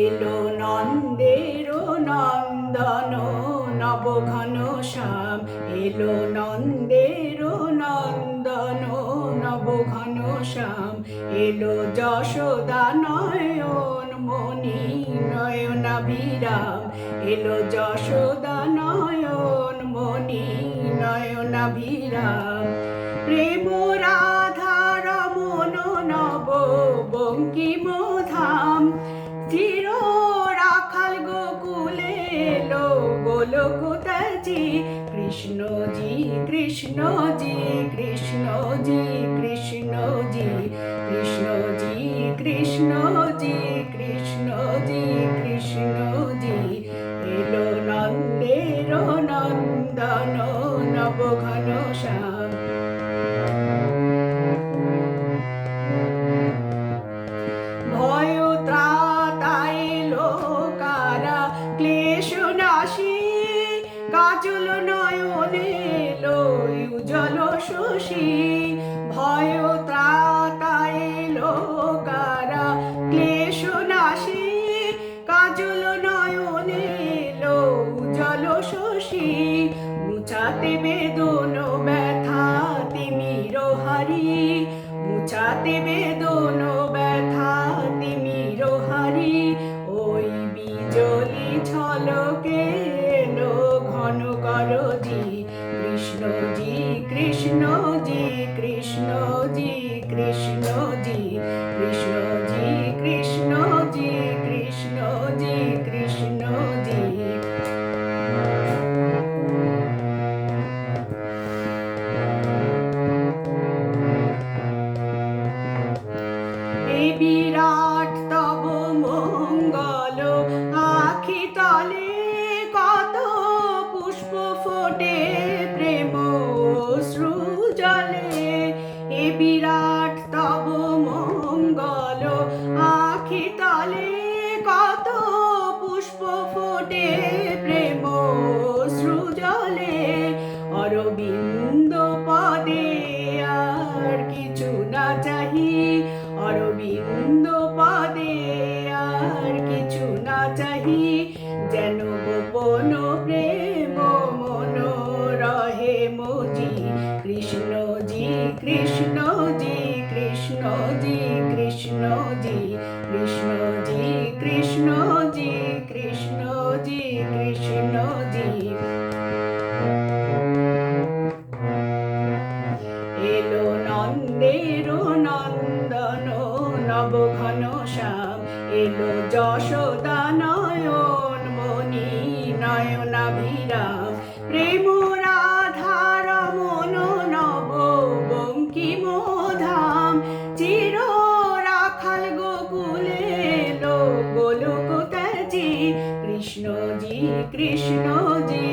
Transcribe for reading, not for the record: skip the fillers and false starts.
এলো নন্দের নন্দন নবঘন শ্যাম, এলো নন্দের নন্দন নবঘন শ্যাম, এলো যশোদা নয়ন মণি নয়নাভিরাম, এলো যশোদা নয়ন মণি নয়নাভিরাম। প্রেম রাধা রমন নব বঙ্কিমধাম, চির রাখাল গোকুলে এলো গোলকতাজি। কৃষ্ণজি কৃষ্ণজি কৃষ্ণজি কৃষ্ণজি কৃষ্ণজি কৃষ্ণজি কৃষ্ণজি কৃষ্ণজি, এলো নন্দের নন্দন নবঘন শ্যাম। ভয় ত্রাতায় লোকারা ক্লেশ নাশী, কাজল নয়নে এলো উজ্জ্বল শশী। ভয় ত্রাতায় লোকারা ক্লেশ নাশী, কাজল নয়নে এলো উজ্জ্বল শশী। মুছাতে বেদন ব্যথা তিমির হারি, মুছাতে বেদন ব্যথা তিমির হারি। ওই বিজলি ঝলকে এলো ঘন করজি। কৃষ্ণজি কৃষ্ণজি কৃষ্ণজি কৃষ্ণজি কৃষ্ণজি কৃষ্ণজি কৃষ্ণজি কৃষ্ণজি। এই বিরাট তব মঙ্গল আখি তলে, কত পুষ্প ফোটে প্রেম অশ্রু জলে। এ বিরাট তব মঙ্গল আখি তলে, কত পুষ্প ফোটে প্রেম অশ্রু জলে। অরবিন্দ পদে আর কিছু না চাহি, অরবিন্দ পদে আর কিছু না চাহি। যেন গোপন প্রেম মন রহে মজি। কৃষ্ণজি কৃষ্ণজি কৃষ্ণজি কৃষ্ণজি কৃষ্ণজি কৃষ্ণজি কৃষ্ণজি কৃষ্ণজি। এলো নন্দের নন্দন নবঘন শ্যাম, এলো যশোদা নয়ন মণি নয়নাভিরাম। প্রেম রাধা রমন নব বঙ্কিমধাম, চির রাখাল গোকুলে এলো গোলকতাজি। কৃষ্ণজি কৃষ্ণজি